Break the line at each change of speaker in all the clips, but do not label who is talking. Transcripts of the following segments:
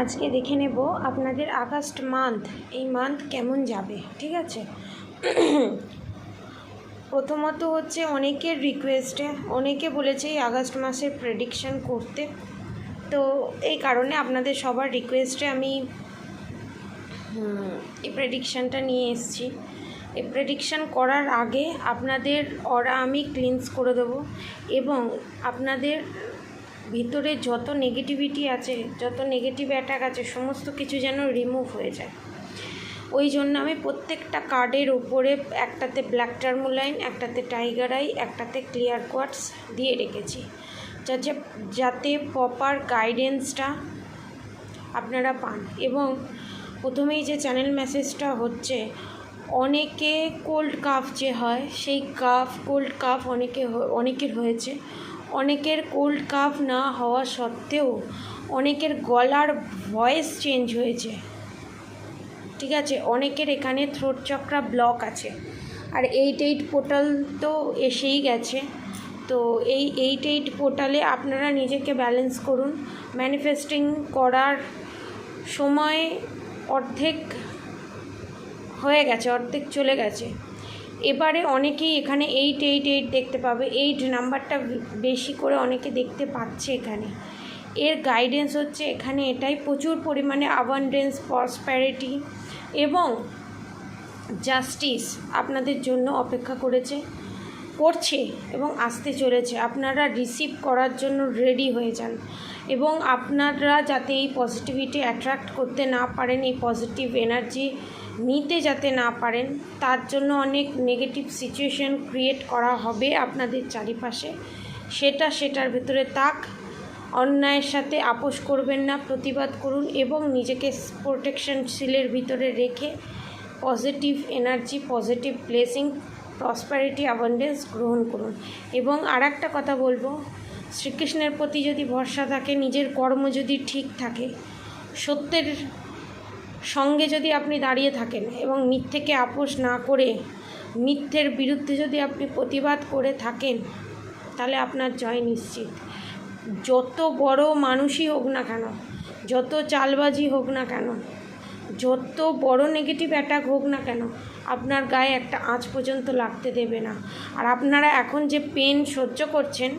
আজকে দেখে নেব আপনাদের আগস্ট মান্থ, এই মান্থ কেমন যাবে। ঠিক আছে, প্রথমত হচ্ছে অনেকের রিকোয়েস্টে অনেকে বলেছে এই আগস্ট মাসের প্রেডিকশন করতে, তো এই কারণে আপনাদের সবার রিকোয়েস্টে আমি এই প্রেডিকশানটা নিয়ে এসেছি। এই প্রেডিকশান করার আগে আপনাদের অরা আমি ক্লিনস করে দেবো এবং আপনাদের ভিতরে যত নেগেটিভিটি আছে, যত নেগেটিভ অ্যাটাক আছে, সমস্ত কিছু যেন রিমুভ হয়ে যায়। ওই জন্য আমি প্রত্যেকটা কার্ডের ওপরে একটাতে ব্ল্যাক টার্মোলাইন, একটাতে টাইগার আই, একটাতে ক্লিয়ার কোয়ার্টস দিয়ে রেখেছি, যাতে প্রপার গাইডেন্সটা আপনারা পান। এবং প্রথমেই যে চ্যানেল মেসেজটা হচ্ছে, অনেকে কোল্ড কাফ যে হয়, সেই কোল্ড কাফ অনেকের হয়েছে। অনেকের কোল্ড কাফ না হওয়া সত্ত্বেও অনেকের গলার ভয়েস চেঞ্জ হয়েছে। ঠিক আছে, অনেকের এখানে থ্রোট চক্রা ব্লক আছে। আর 8 পোর্টাল তো এসেই গেছে, তো এই 8 পোর্টালে আপনারা নিজেকে ব্যালেন্স করুন। ম্যানিফেস্টিং করার সময় অর্ধেক হয়ে গেছে, অর্ধেক চলে গেছে। এবারে অনেকেই এখানে 888 দেখতে পাবে, 8 নাম্বারটা বেশি করে অনেকে দেখতে পাচ্ছে এখানে। এর গাইডেন্স হচ্ছে এখানে এটাই, প্রচুর পরিমাণে অ্যাবান্ডেন্স, প্রসপ্যারিটি এবং জাস্টিস আপনাদের জন্য অপেক্ষা করছে এবং আসতে চলেছে। আপনারা রিসিভ করার জন্য রেডি হয়ে যান এবং আপনারা যাতে এই পজিটিভিটি অ্যাট্রাক্ট করতে না পারেন, এই পজিটিভ এনার্জি নিতে যাতে না পারেন, তার জন্য অনেক নেগেটিভ সিচুয়েশন ক্রিয়েট করা হবে আপনাদের চারিপাশে। সেটার ভিতরে তাক, অন্যায়ের সাথে আপোষ করবেন না, প্রতিবাদ করুন এবং নিজেকে প্রোটেকশন শিলের ভিতরে রেখে positive energy, positive blessing, prosperity, abundance গ্রহণ করুন। এবং আর একটা কথা বলবো, শ্রীকৃষ্ণের প্রতি যদি ভরসা থাকে, নিজের কর্ম যদি ঠিক থাকে, সত্যের সঙ্গে যদি আপনি দাঁড়িয়ে থাকেন এবং মিথ্যেকে আপোষ না করে মিথ্যের বিরুদ্ধে যদি আপনি প্রতিবাদ করে থাকেন, তাহলে আপনার জয় নিশ্চিত। যত বড় মানুষই হোক না কেন, যত চালবাজি হোক না কেন, যত বড় নেগেটিভ অ্যাটাক হোক না কেন, আপনার গায়ে একটা আঁচ পর্যন্ত লাগতে দেবে না। আর আপনারা এখন যে পেন সহ্য করছেন,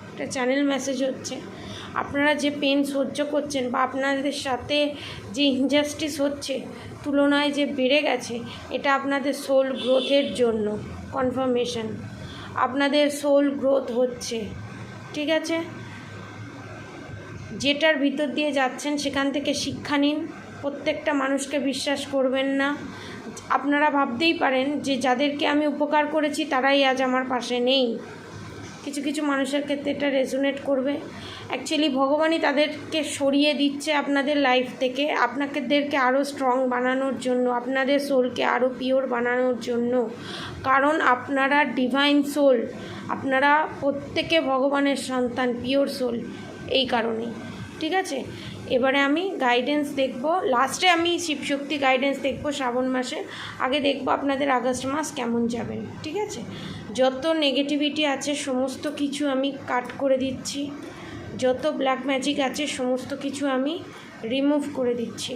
একটা চ্যানেল মেসেজ হচ্ছে, আপনারা যে পেন সহ্য করছেন বা আপনাদের সাথে যে ইনজাস্টিস হচ্ছে, তুলনায় যে বেড়ে গেছে, এটা আপনাদের সোল গ্রোথের জন্য কনফার্মেশন। আপনাদের সোল গ্রোথ হচ্ছে। ঠিক আছে, যেটার ভিতর দিয়ে যাচ্ছেন সেখান থেকে শিক্ষা নিন। প্রত্যেকটা মানুষকে বিশ্বাস করবেন না। আপনারা ভাবতেই পারেন যে যাদেরকে আমি উপকার করেছি তারাই আজ আমার পাশে নেই। কিছু কিছু মানুষের ক্ষেত্রে এটা রেজোনেট করবে। অ্যাকচুয়ালি ভগবানই তাদেরকে সরিয়ে দিচ্ছে আপনাদের লাইফ থেকে, আপনাদেরকে আরও স্ট্রং বানানোর জন্য, আপনাদের সোলকে আরও পিওর বানানোর জন্য। কারণ আপনারা ডিভাইন সোল, আপনারা প্রত্যেকে ভগবানের সন্তান, পিওর সোল, এই কারণেই। ঠিক আছে, এবারে আমি গাইডেন্স দেখব, লাস্টে আমি শিবশক্তি গাইডেন্স দেখব শ্রাবণ মাসে। আগে দেখব আপনাদের আগস্ট মাস কেমন যাবেন। ঠিক আছে, যত নেগেটিভিটি আছে সমস্ত কিছু আমি কাট করে দিচ্ছি, যত ব্ল্যাক ম্যাজিক আছে সমস্ত কিছু আমি রিমুভ করে দিচ্ছি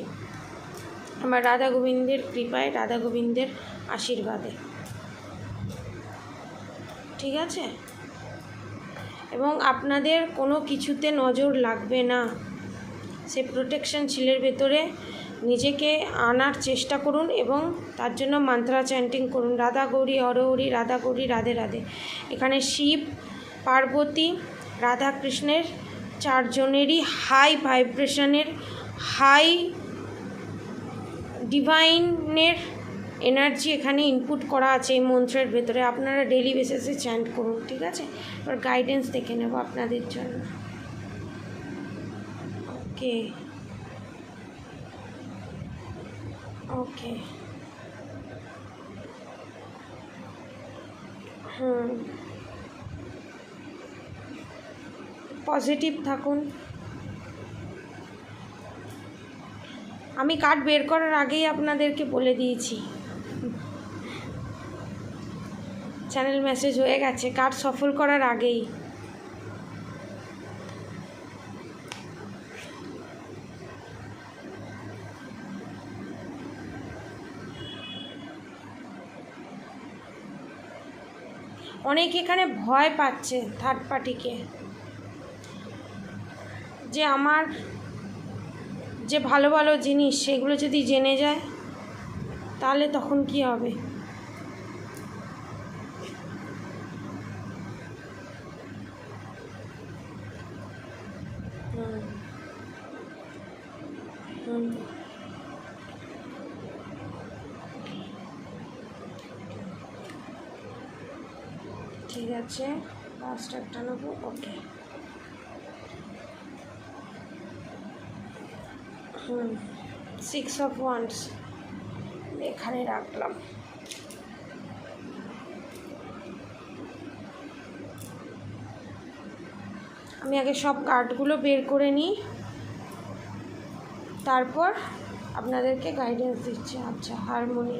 আমার রাধা গোবিন্দের কৃপায়, রাধা গোবিন্দের আশীর্বাদে। ঠিক আছে, এবং আপনাদের কোনো কিছুতে নজর লাগবে না। সে প্রোটেকশন শিলের ভেতরে নিজেকে আনার চেষ্টা করুন এবং তার জন্য মন্ত্র চ্যান্টিং করুন, রাধা গৌরী হরহরি, রাধা গৌরী রাধে রাধে। এখানে শিব, পার্বতী, রাধা কৃষ্ণের চারজনেরই হাই ভাইব্রেশনের, হাই ডিভাইনের এনার্জি এখানে ইনপুট করা আছে এই মন্ত্রের ভেতরে। আপনারা ডেলি বেসিসে চ্যান্ট করুন। ঠিক আছে, এবার গাইডেন্স দেখে নেব আপনাদের জন্য। ওকে ওকে পজিটিভ থাকুন। আমি কার্ড বের করার আগেই আপনাদেরকে বলে দিয়েছি, চ্যানেল মেসেজ হয়ে গেছে কার্ড সফল করার আগেই। অনেকে এখানে ভয় পাচ্ছে থার্ড পার্টিকে, যে আমার যে ভালো ভালো জিনিস সেগুলো যদি জেনে যায় তাহলে তখন কি হবে। ঠিক আছে, লাস্ট একটা নেবো। ওকে, 6 of Wands এখানে রাখলাম। আমি আগে সব কার্ডগুলো বের করে নিই, তারপর আপনাদেরকে গাইডেন্স দিচ্ছি। আচ্ছা, হারমোনি,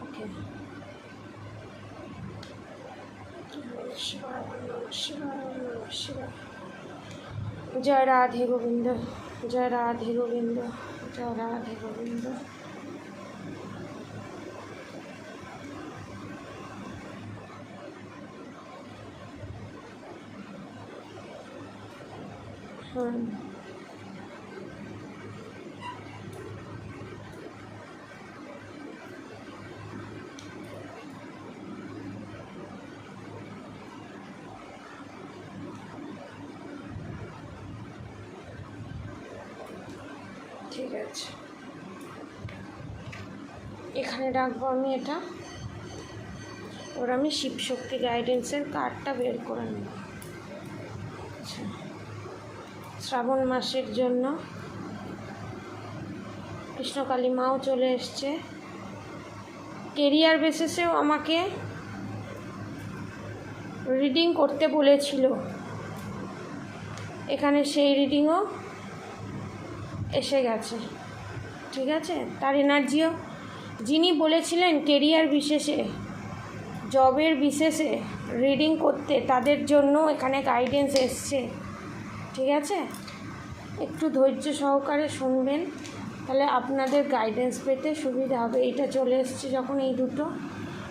ওকে, জয় রাধে গোবিন্দ, জয় রাধে গোবিন্দ, জয় রাধে গোবিন্দ। ঠিক আছে, এখানে রাখবো আমি এটা। এবার আমি শিবশক্তি গাইডেন্সের কার্ডটা বের করে নেব। আচ্ছা, শ্রাবণ মাসের জন্য কৃষ্ণকালী মাও চলে এসছে। কেরিয়ার বেসিসেও আমাকে রিডিং করতে বলেছিল, এখানে সেই রিডিংও এসে গেছে। ঠিক আছে, তার এনার্জিও, যিনি বলেছিলেন কেরিয়ার বিশেষে, জবের বিশেষে রিডিং করতে, তাদের জন্য এখানে গাইডেন্স এসছে। ঠিক আছে, একটু ধৈর্য সহকারে শুনবেন, তাহলে আপনাদের গাইডেন্স পেতে সুবিধা হবে। এইটা চলে এসছে যখন, এই দুটো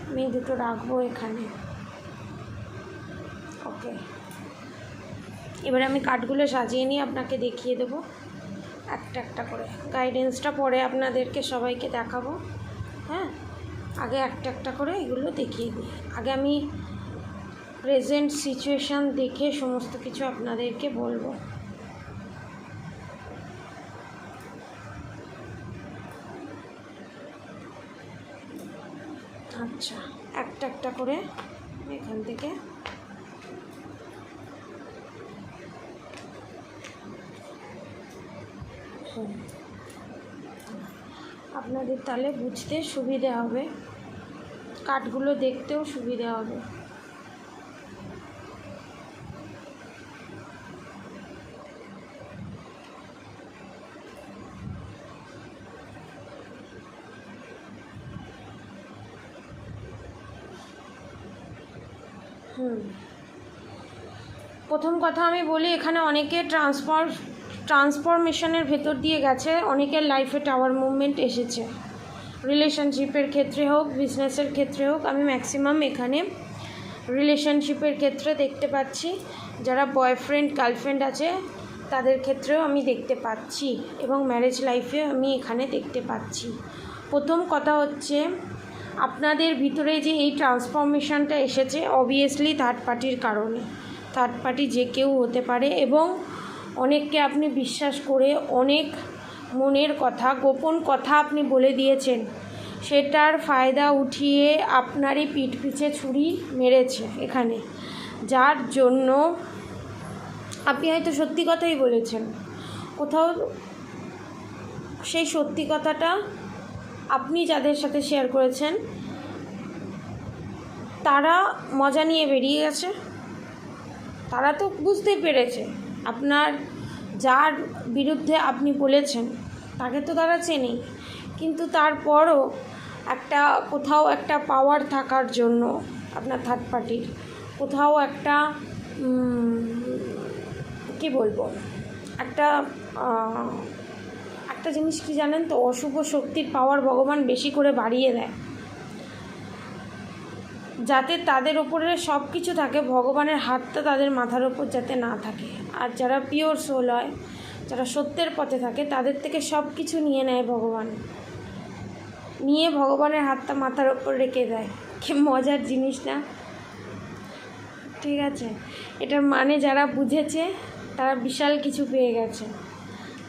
আমি দুটো রাখবো এখানে। ওকে, এবার আমি কার্ডগুলো সাজিয়ে নিয়ে আপনাকে দেখিয়ে দেবো একটা একটা করে। গাইডেন্সটা পরে আপনাদেরকে সবাইকে দেখাবো। হ্যাঁ, আগে একটা একটা করে এগুলো দেখিয়ে দিই। আগে আমি প্রেজেন্ট সিচুয়েশান দেখে সমস্ত কিছু আপনাদেরকে বলবো। আচ্ছা, একটা একটা করে এখান থেকে আপনাদের তাহলে বুঝতে সুবিধে হবে, কার্ডগুলো দেখতেও সুবিধে হবে। প্রথম কথা আমি বলি, এখানে অনেকে ট্রান্সফরমেশনের ভেতর দিয়ে গেছে, অনেকের লাইফে টাওয়ার মুভমেন্ট এসেছে। রিলেশনশিপের ক্ষেত্রে হোক, বিজনেসের ক্ষেত্রে হোক, আমি ম্যাক্সিমাম এখানে রিলেশনশিপের ক্ষেত্রে দেখতে পাচ্ছি। যারা বয়ফ্রেন্ড গার্লফ্রেন্ড আছে তাদের ক্ষেত্রেও আমি দেখতে পাচ্ছি, এবং ম্যারেজ লাইফে আমি এখানে দেখতে পাচ্ছি। প্রথম কথা হচ্ছে, আপনাদের ভিতরে যে এই ট্রান্সফরমেশনটা এসেছে, অবভিয়াসলি থার্ড পার্টির কারণে। থার্ড পার্টি যে কেউ হতে পারে, এবং অনেককে আপনি বিশ্বাস করে অনেক মনের কথা, গোপন কথা আপনি বলে দিয়েছেন, সেটার ফায়দা উঠিয়ে আপনারই পিঠ পিছে ছুরি মেরেছে এখানে, যার জন্য আপনি হয়তো সত্যি কথাই বলেছেন, কোথাও সেই সত্যি কথাটা আপনি যাদের সাথে শেয়ার করেছেন তারা মজা নিয়ে বেরিয়ে গেছে। তারা তো বুঝতেই পেরেছে আপনার, যার বিরুদ্ধে আপনি বলেছেন তাকে তো তারা চেনেই, কিন্তু তারপরও একটা কোথাও একটা পাওয়ার থাকার জন্য আপনার থার্ড পার্টির কোথাও একটা কি বলবো, একটা একটা জিনিস কি জানেন তো, অশুভ শক্তির পাওয়ার ভগবান বেশি করে বাড়িয়ে দেয়, যাতে তাদের ওপরে সব কিছু থাকে, ভগবানের হাতটা তাদের মাথার ওপর যাতে না থাকে। আর যারা পিওর সোল হয়, যারা সত্যের পথে থাকে, তাদের থেকে সব কিছু নিয়ে নেয় ভগবান, নিয়ে ভগবানের হাতটা মাথার ওপর রেখে দেয়। কি মজার জিনিস না? ঠিক আছে, এটার মানে যারা বুঝেছে তারা বিশাল কিছু পেয়ে গেছে।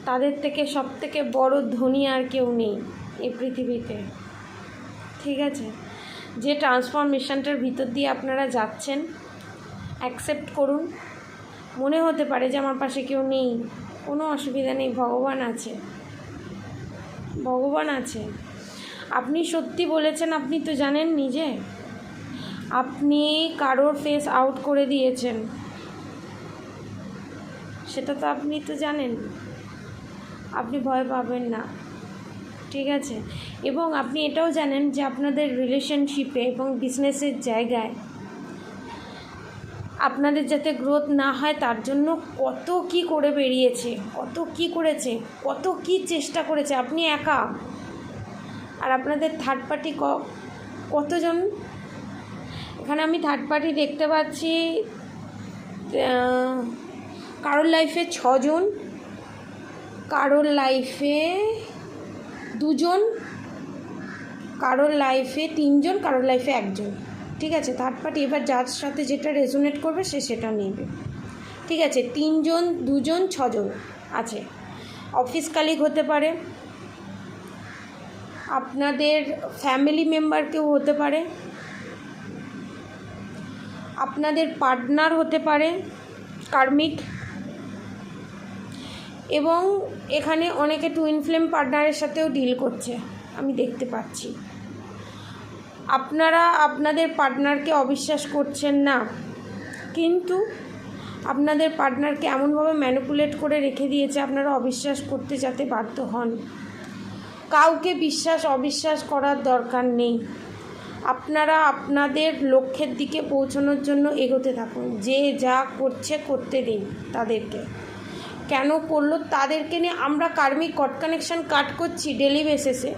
তাদের থেকে সব থেকে বড় ধনী আর কেউ নেই এই পৃথিবীতে। ঠিক আছে, যে ট্রান্সফরমেশনটার ভিতর দিয়ে আপনারা যাচ্ছেন, অ্যাকসেপ্ট করুন। মনে হতে পারে যে আমার পাশে কেউ নেই, কোনো অসুবিধা নেই, ভগবান আছে, ভগবান আছে। আপনি সত্যি বলেছেন, আপনি তো জানেন নিজে, আপনি কারোর ফেস আউট করে দিয়েছেন, সেটা তো আপনি তো জানেন। আপনি ভয় পাবেন না, ঠিক আছে? এবং আপনি এটাও জানেন যে আপনাদের রিলেশনশিপে এবং বিজনেসের জায়গায় আপনাদের যাতে গ্রোথ না হয় তার জন্য কত কি করে বেরিয়েছে, কত কি করেছে, কত কি চেষ্টা করেছে আপনি একা। আর আপনাদের থার্ড পার্টি কতজন? এখানে আমি থার্ড পার্টি দেখতে পাচ্ছি কারোর লাইফে 6 জন, কারোর লাইফে 2 জন, কারোর লাইফে 3 জন, কারোর লাইফে 1 জন। ঠিক আছে, থার্ড পার্টি এবার যার সাথে যেটা রেজোনেট করবে সে সেটা নেবে। ঠিক আছে, 3 জন, 2 জন, 6 জন আছে। অফিস কালিগ হতে পারে, আপনাদের ফ্যামিলি মেম্বার কেউ হতে পারে, আপনাদের পার্টনার হতে পারে কার্মিক, এবং এখানে অনেকে টুইন ফ্লেম পার্টনারের সাথেও ডিল করছে আমি দেখতে পাচ্ছি। আপনারা আপনাদের পার্টনারকে অবিশ্বাস করছেন না, কিন্তু আপনাদের পার্টনারকে এমনভাবে ম্যানিপুলেট করে রেখে দিয়েছে আপনারা অবিশ্বাস করতে যাতে বাধ্য হন। কাউকে অবিশ্বাস করার দরকার নেই। আপনারা আপনাদের লক্ষ্যের দিকে পৌঁছানোর জন্য এগোতে থাকুন। যে যা করছে করতে দিন তাদেরকে। কেন করলো তাদেরকে নিয়ে আমরা কার্মিক কট কানেকশান কাট করছি ডেলি বেসিসে।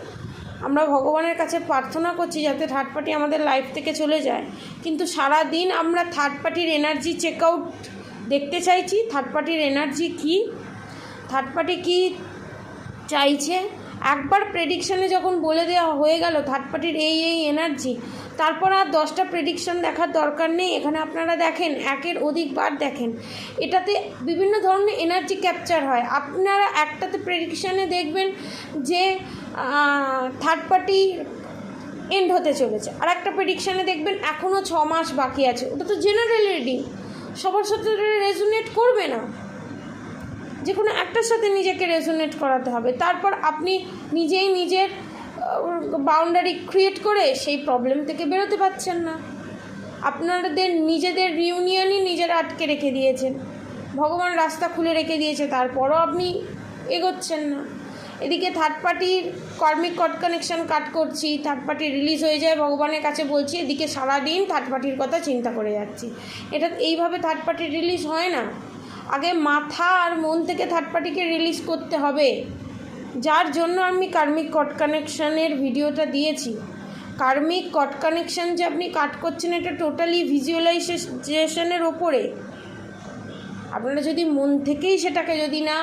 আমরা ভগবানের কাছে প্রার্থনা করছি যাতে থার্ড পার্টি আমাদের লাইফ থেকে চলে যায়, কিন্তু সারা দিন আমরা থার্ড পার্টির এনার্জি চেক আউট দেখতে চাইছি। থার্ড পার্টির এনার্জি কী, থার্ড পার্টি কী চাইছে। একবার প্রেডিকশানে যখন বলে দেওয়া হয়ে গেল থার্ড পার্টির এই এনার্জি, তারপর আর 10টা প্রেডিকশান দেখার দরকার নেই। এখানে আপনারা দেখেন, 1-এর অধিক বার দেখেন, এটাতে বিভিন্ন ধরনের এনার্জি ক্যাপচার হয়। আপনারা একটাতে প্রেডিকশানে দেখবেন যে থার্ড পার্টি এন্ড হতে চলেছে, আর একটা প্রেডিকশানে দেখবেন এখনও 6 মাস বাকি আছে। ওটা তো জেনারেল রিডিং, সবার সাথে রেজোনেট করবে না, যে কোনো একটার সাথে নিজেকে রেজোনেট করাতে হবে। তারপর আপনি নিজেই নিজের বাউন্ডারি ক্রিয়েট করে সেই প্রবলেম থেকে বেরোতে পারছেন না। আপনাদের নিজেদের রিউনিয়নই নিজেরা আটকে রেখে দিয়েছেন, ভগবান রাস্তা খুলে রেখে দিয়েছে, তারপরও আপনি এগোচ্ছেন না। এদিকে থার্ড পার্টির কার্মিক কট কানেকশান কাট করছি, থার্ড পার্টি রিলিজ হয়ে যায় ভগবানের কাছে বলছি, এদিকে সারাদিন থার্ড পার্টির কথা চিন্তা করে যাচ্ছি। এটা এইভাবে থার্ড পার্টি রিলিজ হয় না। আগে মাথা আর মন থেকে থার্ড পার্টিকে রিলিজ করতে হবে, যার জন্য আমি কার্মিক কট কানেকশানের ভিডিওটা দিয়েছি। কার্মিক কট কানেকশান যে আপনি কাট করছেন এটা টোটালি ভিজুয়ালাইজেশনের ওপরে। আপনারা যদি মন থেকেই সেটাকে যদি না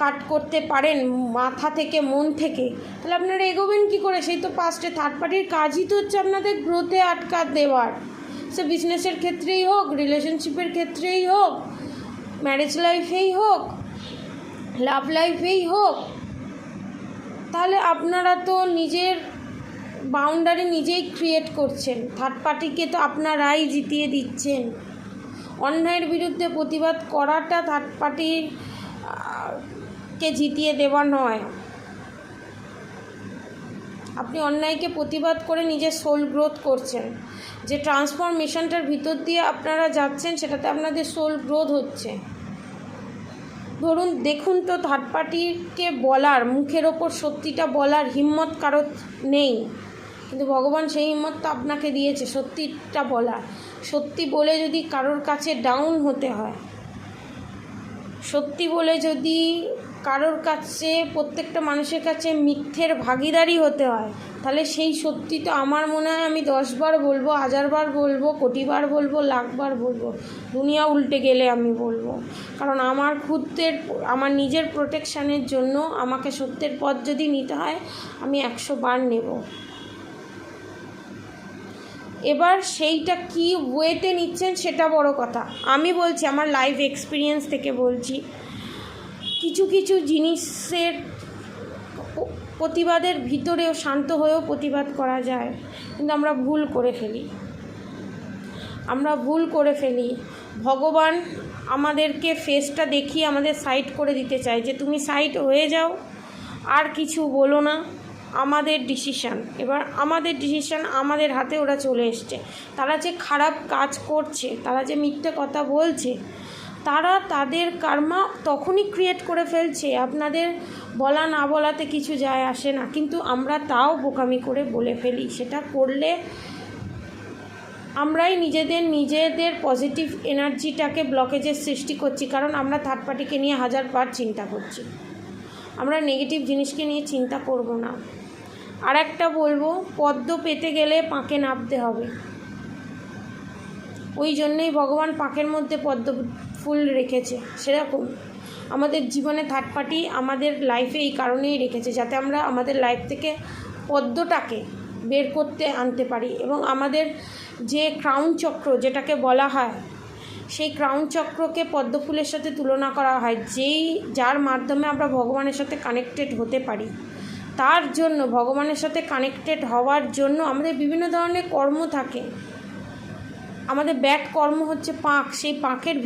কাট করতে পারেন, মাথা থেকে মন থেকে, তাহলে আপনারা এগোবেন কী করে? সেই তো পাস্টে থার্ড পার্টির কাজই তো হচ্ছে আপনাদের গ্রোথে আটকা দেওয়ার। সে বিজনেসের ক্ষেত্রেই হোক, রিলেশনশিপের ক্ষেত্রেই হোক, ম্যারেজ লাইফেই হোক, লাভ লাইফেই হোক। তাহলে আপনারা তো নিজের বাউন্ডারি নিজেই ক্রিয়েট করছেন, থার্ড পার্টিকে তো আপনারাই জিতিয়ে দিচ্ছেন। অন্যায়ের বিরুদ্ধে প্রতিবাদ করাটা থার্ড পার্টিকে জিতিয়ে দেওয়া নয়। আপনি অন্যায়কে প্রতিবাদ করে নিজের সোল গ্রোথ করছেন। যে ট্রান্সফরমেশনটার ভিতর দিয়ে আপনারা যাচ্ছেন সেটাতে আপনাদের সোল গ্রোথ হচ্ছে। ধরুন দেখুন তো, থার্ড পার্টিকে বলার, মুখের ওপর সত্যিটা বলার হিম্মত কারো নেই, কিন্তু ভগবান সেই হিম্মতটা আপনাকে দিয়েছে সত্যিটা বলার। সত্যি বলে যদি কারোর কাছে ডাউন হতে হয়, সত্যি বলে যদি কারোর কাছে, প্রত্যেকটা মানুষের কাছে মিথ্যের ভাগিদারি হতে হয়, তাহলে সেই সত্যি তো আমার মনে হয় আমি 10 বার বলবো, 1000 বার বলবো, কোটিবার বলবো, লাখবার বলবো, দুনিয়া উল্টে গেলে আমি বলবো। কারণ আমার নিজের প্রোটেকশানের জন্য আমাকে সত্যের পথ যদি নিতে হয় আমি 100 বার নেব। এবার সেইটা কি ওয়েতে নিচ্ছেন সেটা বড় কথা। আমি বলছি আমার লাইফ এক্সপিরিয়েন্স থেকে বলছি, কিছু কিছু জিনিসের প্রতিবাদের ভিতরেও শান্ত হয়েও প্রতিবাদ করা যায়, কিন্তু আমরা ভুল করে ফেলি। ভগবান আমাদেরকে ফেসটা দেখিয়ে আমাদের সাইড করে দিতে চায় যে তুমি সাইড হয়ে যাও, আর কিছু বলো না, আমাদের ডিসিশান। এবার আমাদের ডিসিশান আমাদের হাতে ওরা চলে এসছে। তারা যে খারাপ কাজ করছে, তারা যে মিথ্যে কথা বলছে, তারা তাদের কার্মা তখনই ক্রিয়েট করে ফেলছে। আপনাদের বলা না বলাতে কিছু যায় আসে না, কিন্তু আমরা তাও বোকামি করে বলে ফেলি। সেটা করলে আমরাই নিজেদের পজিটিভ এনার্জিটাকে ব্লকেজের সৃষ্টি করছি, কারণ আমরা থার্ড পার্টিকে নিয়ে 1000 বার চিন্তা করছি। আমরা নেগেটিভ জিনিসকে নিয়ে চিন্তা করব না। আর একটা বলবো, পদ্ম পেতে গেলে পাঁকে নামতে হবে। ওই জন্যেই ভগবান পাঁকের মধ্যে পদ্ম ফুল রেখেছে। সেরকম আমাদের জীবনে থার্ড পার্টি আমাদের লাইফে এই কারণেই রেখেছে, যাতে আমরা আমাদের লাইফ থেকে পদ্মটাকে বের করতে আনতে পারি। এবং আমাদের যে ক্রাউন চক্র যেটাকে বলা হয়, সেই ক্রাউন চক্রকে পদ্ম ফুলের সাথে তুলনা করা হয়, যার মাধ্যমে আমরা ভগবানের সাথে কানেক্টেড হতে পারি। তার জন্য ভগবানের সাথে কানেক্টেড হওয়ার জন্য আমাদের বিভিন্ন ধরনের কর্ম থাকে। আমাদের ব্যাড কর্ম হচ্ছে পাঁক। সেই পাঁকের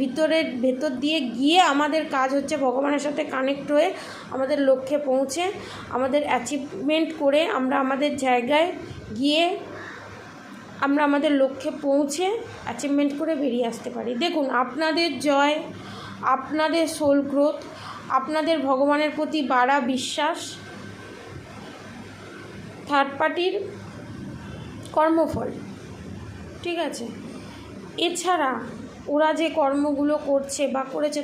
ভেতর দিয়ে গিয়ে আমাদের কাজ হচ্ছে ভগবানের সাথে কানেক্ট হয়ে আমাদের লক্ষ্যে পৌঁছে, আমাদের অ্যাচিভমেন্ট করে আমরা আমাদের জায়গায় গিয়ে আমরা আমাদের লক্ষ্যে পৌঁছে অ্যাচিভমেন্ট করে বেরিয়ে আসতে পারি। দেখুন, আপনাদের জয়, আপনাদের সোল গ্রোথ, আপনাদের ভগবানের প্রতি বাড়া বিশ্বাস, থার্ড পার্টির কর্মফল, ঠিক আছে। এছাড়া ওরা যে কর্মগুলো করছে বা করেছে,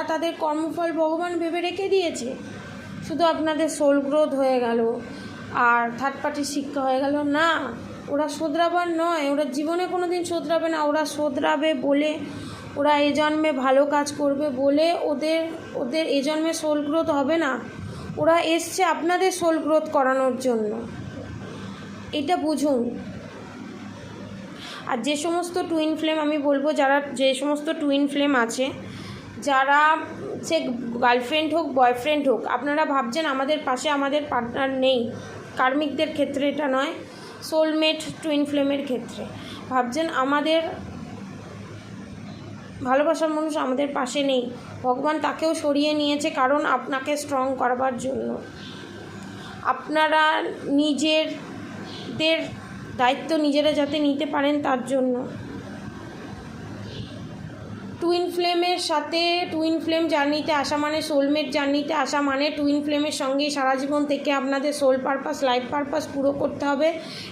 তাদের কর্মফল ভগবান ভেবে রেখে দিয়েছে। শুধু আপনাদের সোল গ্রোথ হয়ে গেল আর থার্ড পার্টির শিক্ষা হয়ে গেল না। ওরা শোধরাবার নয়, ওরা জীবনে কোনো দিন শোধরাবে না। ওরা শোধরাবে বলে, ওরা এ জন্মে ভালো কাজ করবে বলে ওদের এ জন্মে সোল গ্রোথ হবে না। ওরা এসছে আপনাদের সোল গ্রোথ করানোর জন্য, এটা বুঝুন। আর যে সমস্ত টুইন ফ্লেম, আমি বলবো যে সমস্ত টুইন ফ্লেম আছে, যারা সে গার্লফ্রেন্ড হোক বয়ফ্রেন্ড হোক, আপনারা ভাবছেন আমাদের পাশে আমাদের পার্টনার নেই, কার্মিকদের ক্ষেত্রে এটা নয়, সোলমেট টুইন ফ্লেমের ক্ষেত্রে ভাবছেন আমাদের ভালোবাসার মানুষ আমাদের পাশে নেই, ভগবান তাকেও সরিয়ে নিয়েছে, কারণ আপনাকে স্ট্রং করবার জন্য। আপনারা নিজেদের দায়িত্ব নিজেরা যাতে নিতে পারেন তার জন্য। টুইন ফ্লেমের সাথে টুইন ফ্লেম জার্নিতে আসা মানে, সোলমেট জার্নিতে আসা মানে টুইন ফ্লেমের সঙ্গেই সারা জীবন থেকে আপনাদের সোল পারপাস, লাইফ পারপাস পুরো করতে হবে,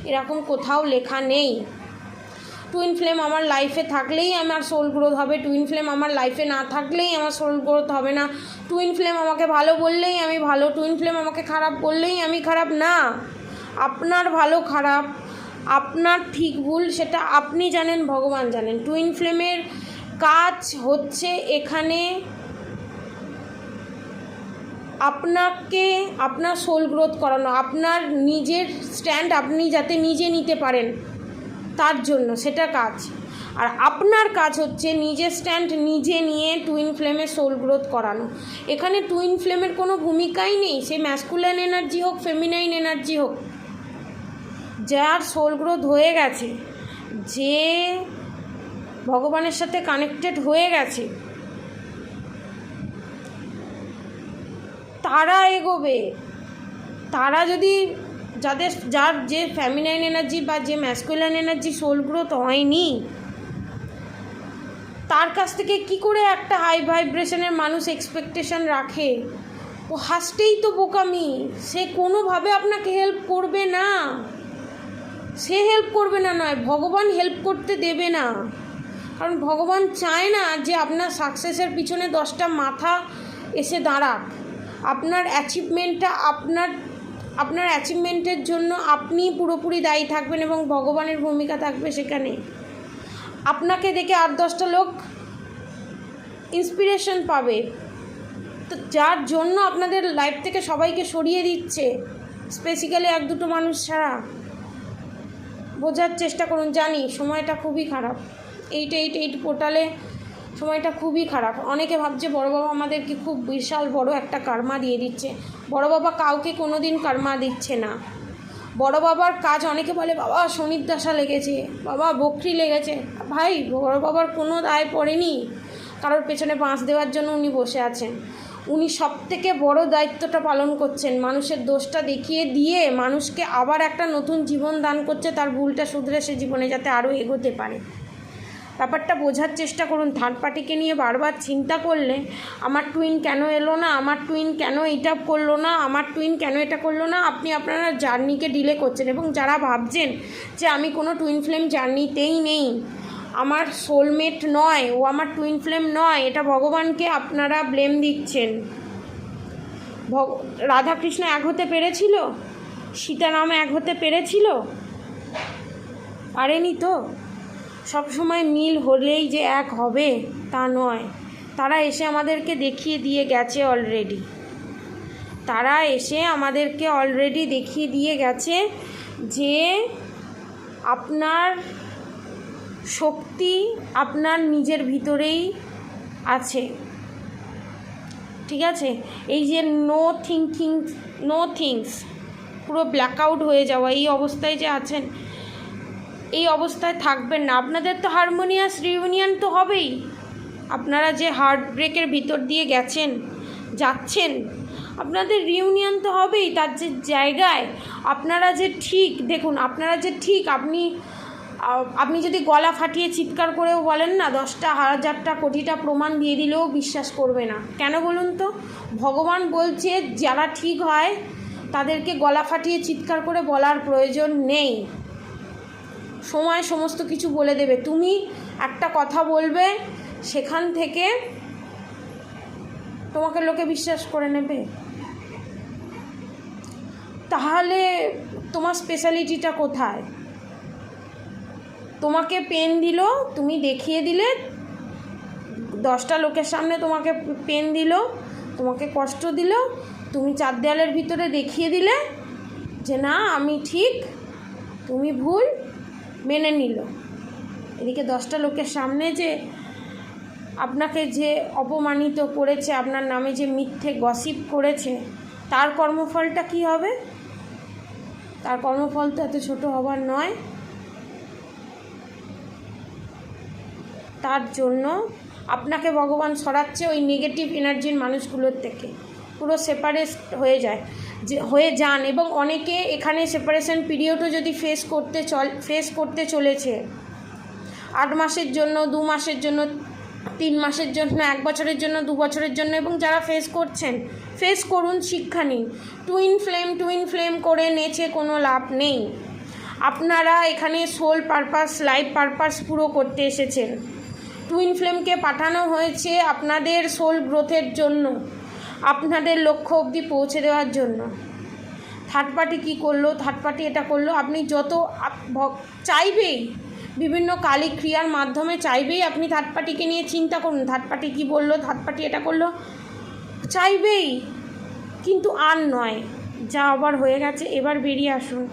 এরকম কোথাও লেখা নেই। টুইন ফ্লেম আমার লাইফে থাকলেই আমার সোল গ্রোথ হবে, টুইন ফ্লেম আমার লাইফে না থাকলেই আমার সোল গ্রোথ হবে না। টুইন ফ্লেম আমাকে ভালো বললেই আমি ভালো, টুইন ফ্লেম আমাকে খারাপ বললেই আমি খারাপ না। আপনার ভালো খারাপ, আপনার ঠিক ভুল সেটা আপনি জানেন, ভগবান জানেন। টুইন ফ্লেমের কাজ হচ্ছে এখানে আপনাকে আপনার সোল গ্রোথ করানো, আপনার নিজের স্ট্যান্ড আপনি যাতে নিজে নিতে পারেন তার জন্য সেটা কাজ। আর আপনার কাজ হচ্ছে নিজের স্ট্যান্ড নিজে নিয়ে টুইন ফ্লেমের সোল গ্রোথ করানো। এখানে টুইন ফ্লেমের কোনো ভূমিকাই নেই, সে ম্যাসকুলাইন এনার্জি হোক ফেমিনাইন এনার্জি হোক। যার সোল গ্রোথ হয়ে গেছে, যে ভগবানের সাথে কানেক্টেড হয়ে গেছে, তারা এগোবে। তারা যদি যার যে ফেমিনাইন এনার্জি বা যে ম্যাসকুলাইন এনার্জি সোল গ্রোথ হয়নি, তার কাছ থেকে কি করে একটা হাই ভাইব্রেশনের মানুষ এক্সপেকটেশন রাখে? ও হাসতেই তো বোকামি। সে কোনোভাবে আপনাকে হেল্প করবে না, সে হেল্প করবে না নয়, ভগবান হেল্প করতে দেবে না। কারণ ভগবান চায় না যে আপনার সাকসেসের পিছনে 10টা মাথা এসে দাঁড়াক। আপনার অ্যাচিভমেন্টটা আপনার অ্যাচিভমেন্টের জন্য আপনি পুরোপুরি দায়ী থাকবেন এবং ভগবানের ভূমিকা থাকবে সেখানে। আপনাকে দেখে 8-10টা লোক ইন্সপিরেশন পাবে, তো যার জন্য আপনাদের লাইফ থেকে সবাইকে সরিয়ে দিচ্ছে, স্পেসিক্যালি 1-2 মানুষ ছাড়া। বোঝার চেষ্টা করুন। জানি সময়টা খুবই খারাপ, 888 পোর্টালে সময়টা খুবই খারাপ। অনেকে ভাবছে বড় বাবা আমাদেরকে খুব বিশাল বড় একটা কার্মা দিয়ে দিচ্ছে। বড় বাবা কাউকে কোনো দিন কার্মা দিচ্ছে না। বড় বাবার কাজ, অনেকে বলে বাবা শনির দশা লেগেছে, বাবা বকরি লেগেছে। ভাই, বড় বাবার কোনো দায় পড়েনি কারোর পেছনে বাঁশ দেওয়ার জন্য। উনি বসে আছেন, উনি সবথেকে বড় দায়িত্বটা পালন করছেন, মানুষের দোষটা দেখিয়ে দিয়ে মানুষকে আবার একটা নতুন জীবন দান করছে, তার ভুলটা শুধরে সে জীবনে যাতে আরও এগোতে পারে। ব্যাপারটা বোঝার চেষ্টা করুন। থার্ড পার্টিকে নিয়ে বারবার চিন্তা করলে, আমার টুইন কেন এলো না, আমার টুইন কেন এটা করলো না, আমার টুইন কেন এটা করলো না, আপনি আপনারা জার্নিকে ডিলে করছেন। এবং যারা ভাবছেন যে আমি কোনো টুইন ফ্লেম জার্নিতেই নেই, আমার সোলমেট নয়, ও আমার টুইন ফ্লেম নয়, এটা ভগবানকে আপনারা ব্লেম দিচ্ছেন। রাধাকৃষ্ণ এক হতে পেরেছিল? সীতারাম এক হতে পেরেছিল? পারেনি তো। সবসময় মিল হলেই যে এক হবে তা নয়। তারা এসে আমাদেরকে দেখিয়ে দিয়ে গেছে অলরেডি। তারা এসে আমাদেরকে অলরেডি দেখিয়ে দিয়ে গেছে যে আপনার শক্তি আপনার নিজের ভিতরেই আছে। ঠিক আছে? এই যে নো থিংস, পুরো ব্ল্যাকআউট হয়ে যাওয়া, এই অবস্থায় যে আছেন, এই অবস্থায় থাকবেন না। আপনাদের তো হারমোনিয়াস রিউনিয়ন তো হবেই। আপনারা যে হার্ট ব্রেকের ভিতর দিয়ে যাচ্ছেন, আপনাদের রিউনিয়ন তো হবেই। তার যে জায়গায় আপনারা যে ঠিক, দেখুন আপনারা যে ঠিক, আপনি যদি গলা ফাটিয়ে চিৎকার করেও বলেন না, 10টা 1000টা কোটিটা প্রমাণ দিয়ে দিলেও বিশ্বাস করবে না। কেন বলুন তো? ভগবান বলছে যারা ঠিক হয় তাদেরকে গলা ফাটিয়ে চিৎকার করে বলার প্রয়োজন নেই। সময় সমস্ত কিছু বলে দেবে। তুমি একটা কথা বলবে, সেখান থেকে তোমাকে লোকে বিশ্বাস করে নেবে। তাহলে তোমার স্পেশালিটিটা কোথায়? তোমাকে পেন দিল, তুমি দেখিয়ে দিলে, 10টা লোকের সামনে তোমাকে পেন দিল, তোমাকে কষ্ট দিল, তুমি 4 দেওয়ালের ভিতরে দেখিয়ে দিলে যে না আমি ঠিক, তুমি ভুল, মেনে নিল। এদিকে 10টা লোকের সামনে যে আপনাকে যে অপমানিত করেছে, আপনার নামে যে মিথ্যে গসিপ করেছে, তার কর্মফলটা কি হবে? তার কর্মফল তো এত ছোট হবার নয়। তার জন্য আপনাকে ভগবান সরাচ্ছে ওই নেগেটিভ এনার্জির মানুষগুলোর থেকে। পুরো সেপারেট হয়ে যান। এবং অনেকে এখানে সেপারেশন পিরিয়ডও যদি ফেস করতে চলেছে, 8 মাসের জন্য, 2 মাসের জন্য, 3 মাসের জন্য, 1 বছরের জন্য, 2 বছরের জন্য। এবং যারা ফেস করুন, শিক্ষা নিন। টুইন ফ্লেম করে নেচে কোনো লাভ নেই। আপনারা এখানে সোল পারপাস, লাইফ পারপাস পুরো করতে এসেছেন। টুইন ফ্লেমকে পাঠানো হয়েছে আপনাদের সোল গ্রোথের জন্য, আপনাদের লক্ষ্য অবধি পৌঁছে দেওয়ার জন্য। থার্ড পার্টি কী করলো, থার্ড পার্টি এটা করলো, আপনি যত চাইবেই, বিভিন্ন কালী ক্রিয়ার মাধ্যমে চাইবেই আপনি থার্ড পার্টিকে নিয়ে চিন্তা করুন। থার্ড পার্টি কী বললো, থার্ড পার্টি এটা করলো, চাইবেই, কিন্তু আর নয়। যা আবার হয়ে গেছে, এবার বেরিয়ে আসুন।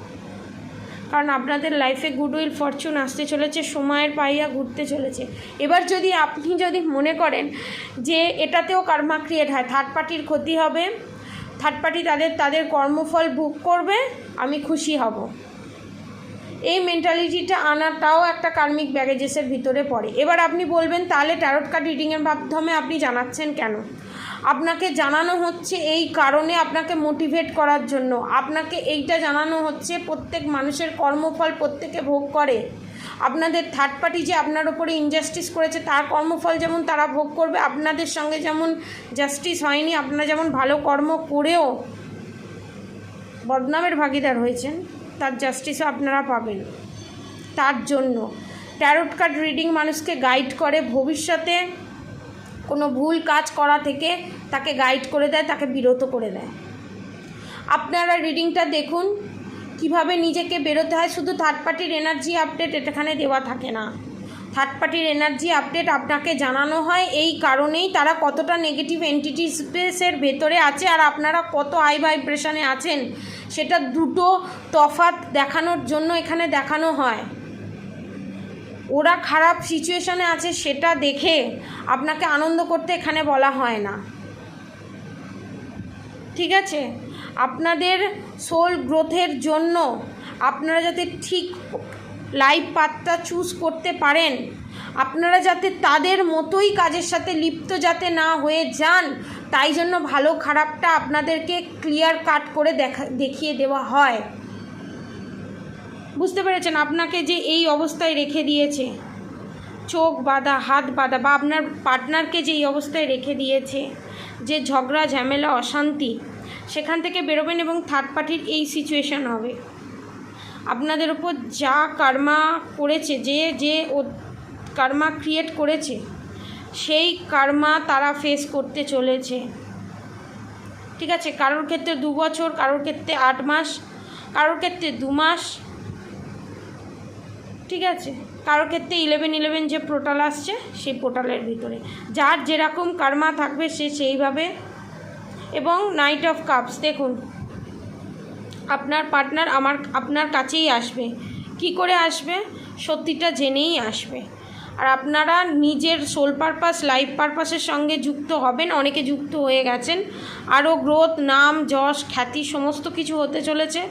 কারণ আপনাদের লাইফে গুডউইল ফরচুন আসতে চলেছে, সময়ের পাইয়া ঘুরতে চলেছে। এবার আপনি যদি মনে করেন যে এটাতেও কার্মা ক্রিয়েট হয়, থার্ড পার্টির ক্ষতি হবে, থার্ড পার্টি তাদের কর্মফল ভোগ করবে, আমি খুশি হব, এই মেন্টালিটিটা আনাটাও একটা কার্মিক ব্যাগেজেসের ভিতরে পড়ে। এবার আপনি বলবেন তাহলে ট্যারট কার্ড রিডিংয়ের মাধ্যমে আপনি জানাচ্ছেন কেন? আপনাকে জানানো হচ্ছে এই কারণে, আপনাকে মোটিভেট করার জন্য। আপনাকে এইটা জানানো হচ্ছে প্রত্যেক মানুষের কর্মফল প্রত্যেকে ভোগ করে। আপনাদের থার্ড পার্টি যে আপনার ওপরে ইনজাস্টিস করেছে, তার কর্মফল যেমন তারা ভোগ করবে, আপনাদের সঙ্গে যেমন জাস্টিস হয়নি, আপনারা যেমন ভালো কর্ম করেও বদনামের ভাগিদার হয়েছেন, তার জাস্টিসও আপনারা পাবেন। তার জন্য ট্যারোট কার্ড রিডিং মানুষকে গাইড করে, ভবিষ্যতে কোনো ভুল কাজ করা থেকে তাকে গাইড করে দেয়, তাকে বিরত করে দেয়। আপনারা রিডিংটা দেখুন কিভাবে নিজেকে বেরোতে হয়। শুধু থার্ড পার্টির এনার্জি আপডেট এখানে দেওয়া থাকে না। থার্ড পার্টির এনার্জি আপডেট আপনাকে জানানো হয় এই কারণেই তারা কতটা নেগেটিভ এন্টিটি স্পেসের ভেতরে আছে আর আপনারা কত হাই ভাইব্রেশনে আছেন সেটা দুটো তফাৎ দেখানোর জন্য এখানে দেখানো হয়। ওরা খারাপ সিচুয়েশানে আছে সেটা দেখে আপনাকে আনন্দ করতে এখানে বলা হয় না, ঠিক আছে? আপনাদের সোল গ্রোথের জন্য আপনারা যাতে ঠিক লাইফ পাথটা চুজ করতে পারেন, আপনারা যাতে তাদের মতোই কাজের সাথে লিপ্ত যাতে না হয়ে যান, তাই জন্য ভালো খারাপটা আপনাদেরকে ক্লিয়ার কাট করে দেখিয়ে দেওয়া হয়। বুঝতে পেরেছেন? আপনাকে যে এই অবস্থায় রেখে দিয়েছে, চোখ বাঁধা, হাত বাঁধা, বা আপনার পার্টনারকে যে এই অবস্থায় রেখে দিয়েছে, যে ঝগড়া ঝামেলা অশান্তি, সেখান থেকে বেরোবেন এবং থার্ড পার্টির এই সিচুয়েশান হবে। আপনাদের ওপর যা কর্মা করেছে, যে ও কর্মা ক্রিয়েট করেছে, সেই কর্মা তারা ফেস করতে চলেছে, ঠিক আছে? কারোর ক্ষেত্রে 2 বছর, কারোর ক্ষেত্রে 8 মাস, কারোর ক্ষেত্রে 2 মাস, ঠিক আছে? কারোর ক্ষেত্রে 11 যে পোর্টাল আসছে সেই পোর্টালের ভিতরে যার যেরকম কর্মা থাকবে সে সেইভাবে। এবং নাইট অফ কাপস দেখুন, আপনার পার্টনার আপনার কাছেই আসবে। কি করে আসবে? সত্যিটা জেনেই আসবে। আর আপনারা নিজের সোল পারপাস, লাইফ পারপাসের সঙ্গে যুক্ত হবেন, অনেকে যুক্ত হয়ে গেছেন। আরও গ্রোথ, নাম, যশ, খ্যাতি সমস্ত কিছু হতে চলেছে।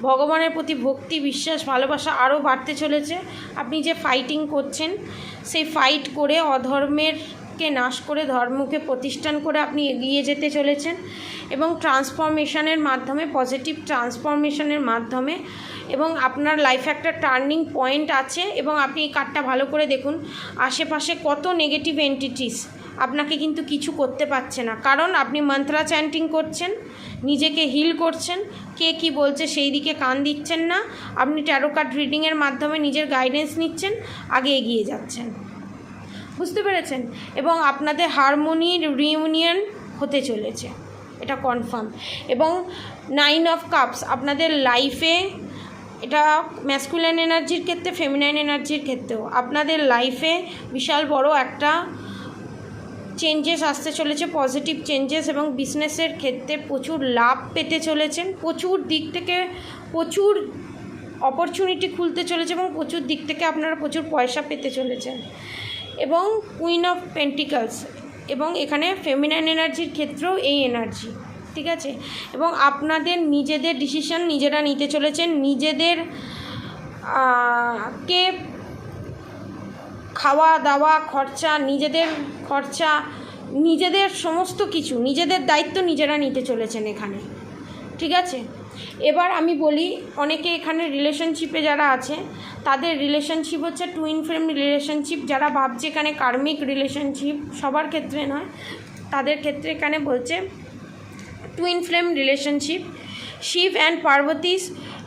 ভগবানের প্রতি ভক্তি, বিশ্বাস, ভালোবাসা আরও বাড়তে চলেছে। আপনি যে ফাইটিং করছেন, সেই ফাইট করে অধর্মেরকে নাশ করে ধর্মকে প্রতিষ্ঠান করে আপনি এগিয়ে যেতে চলেছেন এবং ট্রান্সফরমেশনের মাধ্যমে, পজিটিভ ট্রান্সফরমেশনের মাধ্যমে, এবং আপনার লাইফে একটা টার্নিং পয়েন্ট আছে। এবং আপনি এই কার্ডটা ভালো করে দেখুন, আশেপাশে কত নেগেটিভ এন্টিটিস আপনাকে কিন্তু কিছু করতে পারছে না, কারণ আপনি মন্ত্রা চ্যান্টিং করছেন, নিজেকে হিল করছেন, কে কি বলছে সেই দিকে কান দিচ্ছেন না, আপনি ট্যারো কার্ড রিডিংয়ের মাধ্যমে নিজের গাইডেন্স নিচ্ছেন, আগে এগিয়ে যাচ্ছেন। বুঝতে পেরেছেন? এবং আপনাদের হারমোনির রিউনিয়ন হতে চলেছে, এটা কনফার্ম। এবং 9 অফ কাপস আপনাদের লাইফে, এটা ম্যাসকুলিন এনার্জির ক্ষেত্রে, ফেমিনাইন এনার্জির ক্ষেত্রেও আপনাদের লাইফে বিশাল বড় একটা চেঞ্জেস আসতে চলেছে, পজিটিভ চেঞ্জেস। এবং বিজনেসের ক্ষেত্রে প্রচুর লাভ পেতে চলেছেন, প্রচুর দিক থেকে প্রচুর অপরচুনিটি খুলতে চলেছে এবং প্রচুর দিক থেকে আপনারা প্রচুর পয়সা পেতে চলেছেন। এবং কুইন অফ পেন্টিকলস, এবং এখানে ফেমিনাইন এনার্জির ক্ষেত্রেও এই এনার্জি, ঠিক আছে? এবং আপনাদের নিজেদের ডিসিশন নিজেরা নিতে চলেছেন, নিজেদের কে খাওয়া দাওয়া খরচা, নিজেদের খরচা, নিজেদের সমস্ত কিছু, নিজেদের দায়িত্ব নিজেরা নিতে চলেছেন এখানে, ঠিক আছে? এবার আমি বলি, অনেকে এখানে রিলেশনশিপে যারা আছে তাদের রিলেশনশিপ হচ্ছে টুইন ফ্লেম রিলেশনশিপ। যারা ভাবছে এখানে কার্মিক রিলেশনশিপ, সবার ক্ষেত্রে নয়, তাদের ক্ষেত্রে এখানে বলছে twin flame relationship. Shiva and Parvati's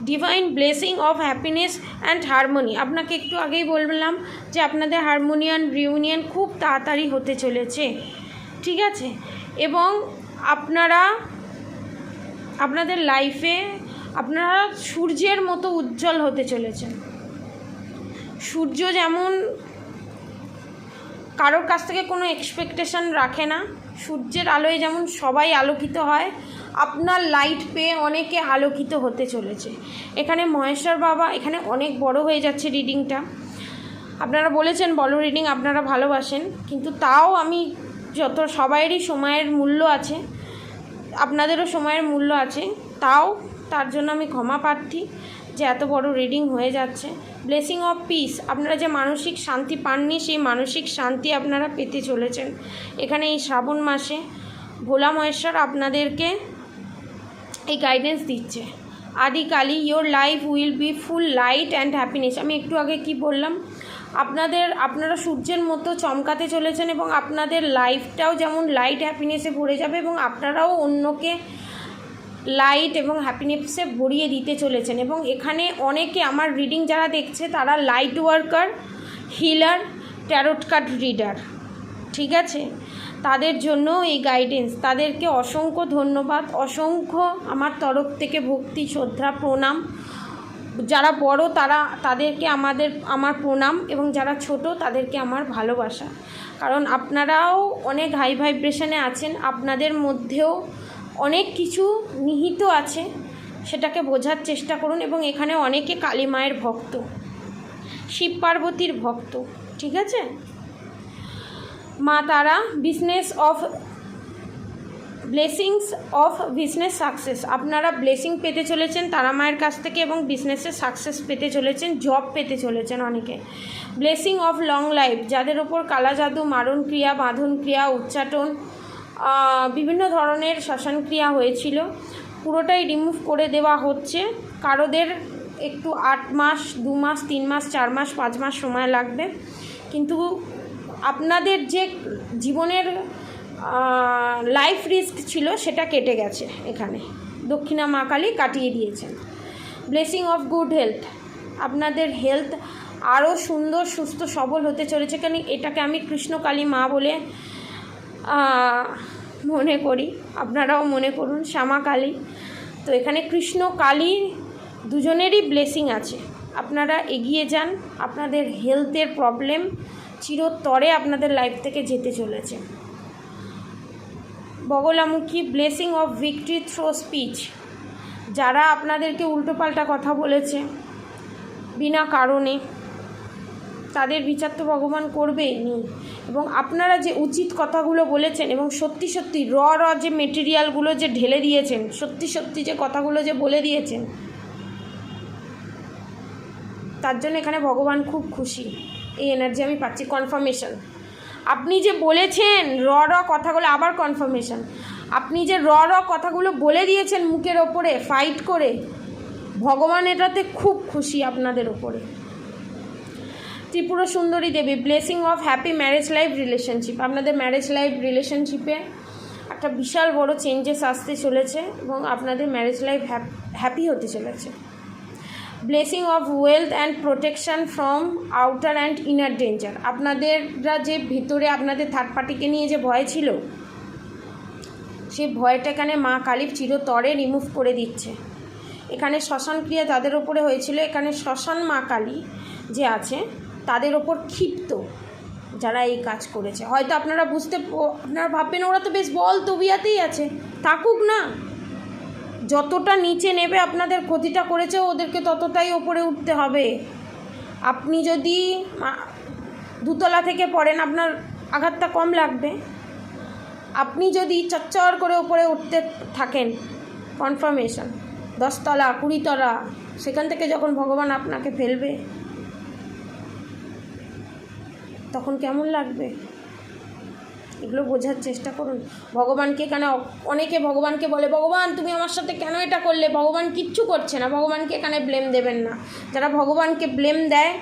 divine blessing of happiness and harmony. আপনাকে একটু আগেই বললাম যে আপনাদের হারমোনিয়ান রিউনিয়ন খুব তাড়াতাড়ি হতে চলেছে, ঠিক আছে? এবং আপনাদের লাইফে আপনারা সূর্যের মতো উজ্জ্বল হতে চলেছেন। সূর্য যেমন কারোর কাছ থেকে কোনো এক্সপেকটেশন রাখে না, সূর্যের আলোয় যেমন সবাই আলোকিত হয়, আপনার লাইট পেয়ে অনেকে আলোকিত হতে চলেছে। এখানে মহেশ্বর বাবা, এখানে অনেক বড় হয়ে যাচ্ছে রিডিংটা। আপনারা বলেছেন বড় রিডিং আপনারা ভালোবাসেন, কিন্তু তাও আমি সবাইয়েরই সময়ের মূল্য আছে, আপনাদেরও সময়ের মূল্য আছে, তার জন্য আমি ক্ষমা প্রার্থী যে এত বড় রিডিং হয়ে যাচ্ছে। ব্লেসিং অফ পিস, আপনারা যে মানসিক শান্তি পাননি সেই মানসিক শান্তি আপনারা পেতে চলেছেন এখানে এই শ্রাবণ মাসে। ভোলা মহেশ্বর আপনাদেরকে এই গাইডেন্স দিচ্ছে, Adikali your life will be full light and happiness. আমি একটু আগে কি বললাম, আপনারা সূর্যের মতো চমকাতে চলেছেন এবং আপনাদের লাইফটাও যেমন লাইট হ্যাপিনেসে ভরে যাবে এবং আপনারাও অন্যকে লাইট এবং হ্যাপিনেসে ভরিয়ে দিতে চলেছেন। এবং এখানে অনেকে আমার রিডিং যারা দেখছে তারা light worker, healer, tarot card reader, ঠিক আছে? তাদের জন্য এই গাইডেন্স, তাদেরকে অসংখ্য ধন্যবাদ, অসংখ্য আমার তরফ থেকে ভক্তি, শ্রদ্ধা, প্রণাম। যারা বড় তাদেরকে আমার প্রণাম, এবং যারা ছোট তাদেরকে আমার ভালোবাসা। কারণ আপনারাও অনেক হাই ভাইব্রেশনে আছেন, আপনাদের মধ্যেও অনেক কিছু নিহিত আছে, সেটাকে বোঝার চেষ্টা করুন। এবং এখানে অনেকে কালী মায়ের ভক্ত, শিব পার্বতীর ভক্ত, ঠিক আছে? মা তারা ব্লেসিংস অফ বিজনেস সাকসেস, আপনারা ব্লেসিং পেতে চলেছেন তারা মায়ের কাছ থেকে, এবং বিজনেসে সাকসেস পেতে চলেছেন, জব পেতে চলেছেন অনেকে। ব্লেসিং অফ লং লাইফ, যাদের ওপর কালা জাদু, মারণ ক্রিয়া, বাঁধন ক্রিয়া, উচ্চাটন, বিভিন্ন ধরনের শ্মশান ক্রিয়া হয়েছিল, পুরোটাই রিমুভ করে দেওয়া হচ্ছে। কারোদের একটু 8 মাস, 2 মাস, 3 মাস, 4 মাস, 5 মাস সময় লাগবে, কিন্তু আপনাদের যে জীবনের লাইফ রিস্ক ছিল সেটা কেটে গেছে। এখানে দক্ষিণা মা কালী কাটিয়ে দিয়েছেন। ব্লেসিং অফ গুড হেলথ, আপনাদের হেলথ আরও সুন্দর, সুস্থ, সবল হতে চলেছে। কেন এটাকে আমি কৃষ্ণকালী মা বলে মনে করি, আপনারাও মনে করুন শ্যামা কালী। তো এখানে কৃষ্ণ কালী দুজনেরই ব্লেসিং আছে। আপনারা এগিয়ে যান, আপনাদের হেলথের প্রবলেম চিরতরে আপনাদের লাইফ থেকে যেতে চলেছে। Baglamukhi, blessing of victory through speech, যারা আপনাদেরকে উল্টোপাল্টা কথা বলেছে বিনা কারণে, তাদের বিচার তো ভগবান করবেনি। এবং আপনারা যে উচিত কথাগুলো বলেছেন, এবং সত্যি সত্যি র যে মেটেরিয়ালগুলো যে ঢেলে দিয়েছেন, সত্যি সত্যি যে কথাগুলো যে বলে দিয়েছেন, তার জন্য এখানে ভগবান খুব খুশি। এই এনার্জি আমি পাচ্ছি, কনফার্মেশন। আপনি যে বলেছেন র কথাগুলো, আবার কনফার্মেশন, আপনি যে র কথাগুলো বলে দিয়েছেন মুখের ওপরে ফাইট করে, ভগবান এটাতে খুব খুশি আপনাদের ওপরে। Tripura Sundari Devi, blessing of happy marriage life relationship, আপনাদের ম্যারেজ লাইফ রিলেশনশিপে একটা বিশাল বড় চেঞ্জেস আসতে চলেছে, এবং আপনাদের ম্যারেজ লাইফ হ্যাপি হতে চলেছে। Blessing of wealth and protection from outer and inner danger, আপনাদেররা যে ভিতরে আপনাদের থার্ড পার্টিকে নিয়ে যে ভয় ছিল, সেই ভয়টা এখানে মা কালী চিরতরে রিমুভ করে দিচ্ছে। এখানে শ্মশান ক্রিয়া যাদের ওপরে হয়েছিল, এখানে শ্মশান মা কালী যে আছে তাদের ওপর ক্ষিপ্ত, যারা এই কাজ করেছে। হয়তো আপনারা ভাববেন ওরা তো বেশ বল তবিয়াতেই আছে, থাকুক না, যতটা নিচে নেবে আপনাদের ক্ষতিটা করেছে ওদেরকে ততটাই ওপরে উঠতে হবে। আপনি যদি 2 তলা থেকে পড়েন আপনার আঘাতটা কম লাগবে, আপনি যদি চচ্চর করে ওপরে উঠতে থাকেন, কনফার্মেশন 10 তলা 20 তলা, সেখান থেকে যখন ভগবান আপনাকে ফেলবে তখন কেমন লাগবে, এগুলো বোঝার চেষ্টা করুন। ভগবানকে এখানে অনেকে ভগবানকে বলে, ভগবান তুমি আমার সাথে কেন এটা করলে, ভগবান কিচ্ছু করছে না, ভগবানকে এখানে ব্লেম দেবেন না। যারা ভগবানকে ব্লেম দেয়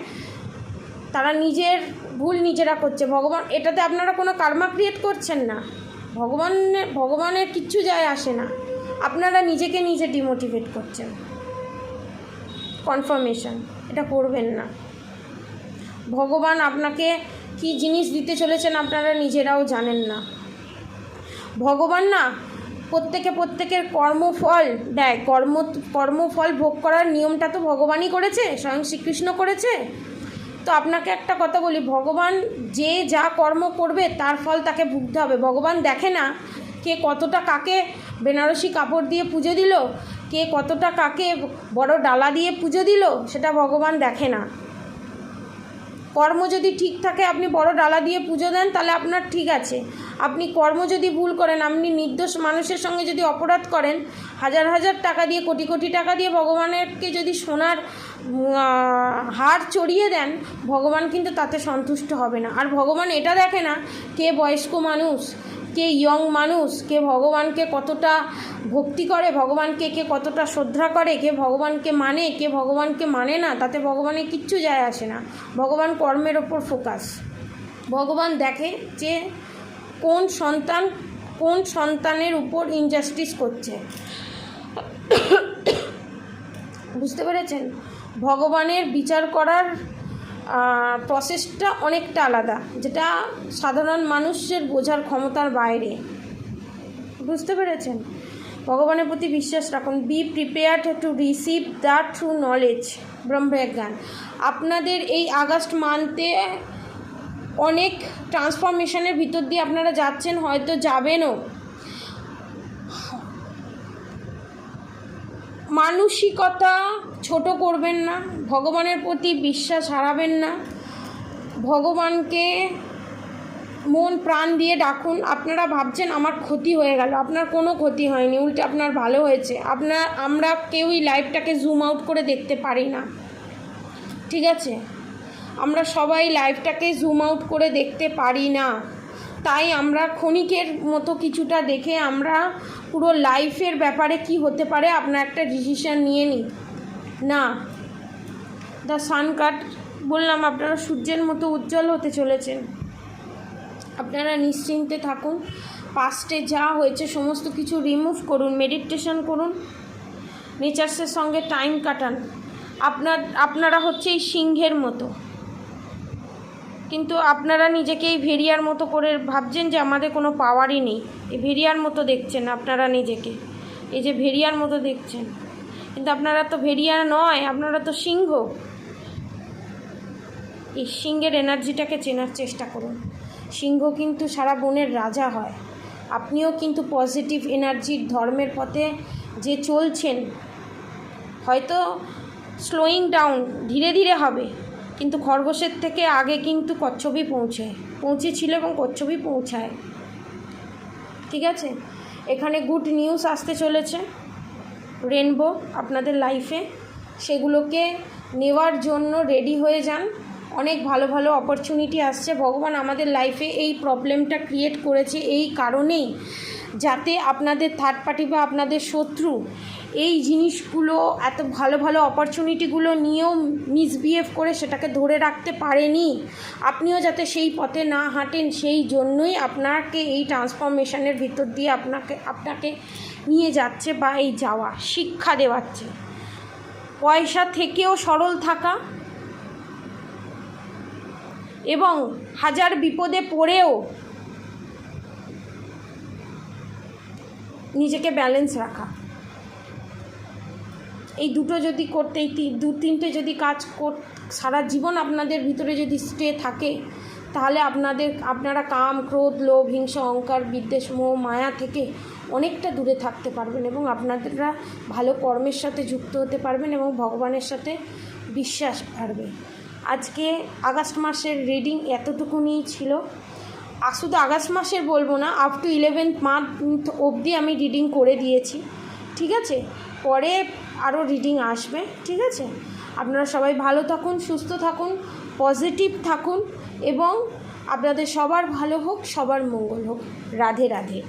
তারা নিজের ভুল নিজেরা করছে। ভগবান এটাতে আপনারা কোনো কার্মা ক্রিয়েট করছেন না, ভগবানের কিচ্ছু যায় আসে না, আপনারা নিজেকে নিজে ডিমোটিভেট করছেন। কনফার্মেশন, এটা করবেন না। ভগবান আপনাকে কী জিনিস দিতে চলেছেন আপনারা নিজেরাও জানেন না। ভগবান না প্রত্যেকের কর্মফল দেয়, কর্মফল ভোগ করার নিয়মটা তো ভগবানই করেছে, স্বয়ং শ্রীকৃষ্ণ করেছে। তো আপনাকে একটা কথা বলি, ভগবান যে যা কর্ম করবে তার ফল তাকে ভুগতে হবে। ভগবান দেখে না কে কতটা কাকে বেনারসি কাপড় দিয়ে পুজো দিল, কে কতটা কাকে বড় ডালা দিয়ে পুজো দিল, সেটা ভগবান দেখে না। কর্ম যদি ঠিক থাকে, আপনি বড় ডালা দিয়ে পুজো দেন তাহলে আপনার ঠিক আছে। আপনি কর্ম যদি ভুল করেন, আপনি নির্দোষ মানুষের সঙ্গে যদি অপরাধ করেন, হাজার হাজার টাকা দিয়ে, কোটি কোটি টাকা দিয়ে ভগবানেরকে যদি সোনার হার চড়িয়ে দেন, ভগবান কিন্তু তাতে সন্তুষ্ট হবে না। আর ভগবান এটা দেখে না কে বয়স্ক মানুষ, কে ইয়ং মানুষ, কে ভগবানকে কতটা ভক্তি করে, ভগবানকে কে কতটা শ্রদ্ধা করে, কে ভগবানকে মানে, কে ভগবানকে মানে না, তাতে ভগবানের কিচ্ছু যায় আসে না। ভগবান কর্মের ওপর ফোকাস। ভগবান দেখে যে কোন সন্তানের উপর ইনজাস্টিস করছে। বুঝতে পেরেছেন? ভগবানের বিচার করার প্রসেসটা অনেকটা আলাদা, যেটা সাধারণ মানুষের বোঝার ক্ষমতার বাইরে। বুঝতে পেরেছেন? ভগবানের প্রতি বিশ্বাস রাখুন। Be prepared to receive the true knowledge, ব্রহ্মজ্ঞান। আপনাদের এই আগস্ট মান্থে অনেক ট্রান্সফরমেশনের ভিতর দিয়ে আপনারা যাচ্ছেন, হয়তো যাবেনও। মানসিকতা ছোট করবেন না, ভগবানের প্রতি বিশ্বাস হারাবেন না, ভগবানকে মন প্রাণ দিয়ে ডাকুন। আপনারা ভাবছেন আমার ক্ষতি হয়ে গেল, আপনার কোনো ক্ষতি হয়নি, উল্টে আপনার ভালো হয়েছে। আমরা কেউই লাইফটাকে জুম আউট করে দেখতে পারি না, ঠিক আছে? আমরা সবাই লাইফটাকে জুম আউট করে দেখতে পারি না, তাই আমরা ক্ষণিকের মতো কিছুটা দেখে আমরা পুরো লাইফের ব্যাপারে কি হতে পারে আপনার একটা ডিসিশান নিয়ে নিই না। দ্য সান কার্ড বললাম, আপনারা সূর্যের মতো উজ্জ্বল হতে চলেছেন। আপনারা নিশ্চিন্তে থাকুন, পাস্টে যা হয়েছে সমস্ত কিছু রিমুভ করুন, মেডিটেশন করুন, নেচার্সের সঙ্গে টাইম কাটান। আপনারা হচ্ছে এই সিংহের মতো, কিন্তু আপনারা নিজেকেই ভেড়িয়ার মতো করে ভাবছেন যে আমাদের কোনো পাওয়ারই নেই। এই ভেড়িয়ার মতো দেখছেন আপনারা নিজেকে, এই যে ভেড়িয়ার মতো দেখছেন, কিন্তু আপনারা তো ভেড়িয়া নয়, আপনারা তো সিংহ। এই সিংহের এনার্জিটাকে চেনার চেষ্টা করুন। সিংহ কিন্তু সারা বনের রাজা হয়। আপনিও কিন্তু পজিটিভ এনার্জির ধর্মের পথে যে চলছেন, হয়তো স্লোয়িং ডাউন, ধীরে ধীরে হবে, কিন্তু খরগোশের থেকে আগে কিন্তু কচ্ছপই পৌঁছেছিল এবং কচ্ছপই পৌঁছায়, ঠিক আছে? এখানে গুড নিউজ আসতে চলেছে, রেনবো আপনাদের লাইফে, সেগুলোকে নেওয়ার জন্য রেডি হয়ে যান। অনেক ভালো ভালো অপরচুনিটি আসছে। ভগবান আমাদের লাইফে এই প্রবলেমটা ক্রিয়েট করেছে এই কারণেই, যাতে আপনাদের থার্ড পার্টি বা আপনাদের শত্রু এই জিনিসগুলো, এত ভালো ভালো অপরচুনিটিগুলো নিয়েও মিসবিহেভ করে সেটাকে ধরে রাখতে পারেনি। আপনিও যাতে সেই পথে না হাঁটেন, সেই জন্যই আপনাকে এই ট্রান্সফরমেশনের ভিতর দিয়ে আপনাকে নিয়ে যাচ্ছে, বা এই যাওয়া শিক্ষা দেওয়াচ্ছে। পয়সা থেকেও সরল থাকা এবং হাজার বিপদে পড়েও নিজেকে ব্যালেন্স রাখা, এই দুটো যদি করতে, এই তিনটে যদি কাজ সারা জীবন আপনাদের ভিতরে যদি স্টে থাকে, তাহলে আপনারা কাম, ক্রোধ, লোভ, হিংসা, অহংকার, বিদ্বেষ, মোহ, মায়া থেকে অনেকটা দূরে থাকতে পারবেন এবং আপনারা ভালো কর্মের সাথে যুক্ত হতে পারবেন এবং ভগবানের সাথে বিশ্বাস বাড়বে। আজকে আগস্ট মাসের রিডিং এতটুকুনি ছিল। শুধু আগস্ট মাসের বলবো না, আপ টু 11th মান্থ অবধি আমি রিডিং করে দিয়েছি, ঠিক আছে? পরে আরও রিডিং আসবে, ঠিক আছে? আপনারা সবাই ভালো থাকুন, সুস্থ থাকুন, পজিটিভ থাকুন এবং আপনাদের সবার ভালো হোক, সবার মঙ্গল হোক। রাধে রাধে।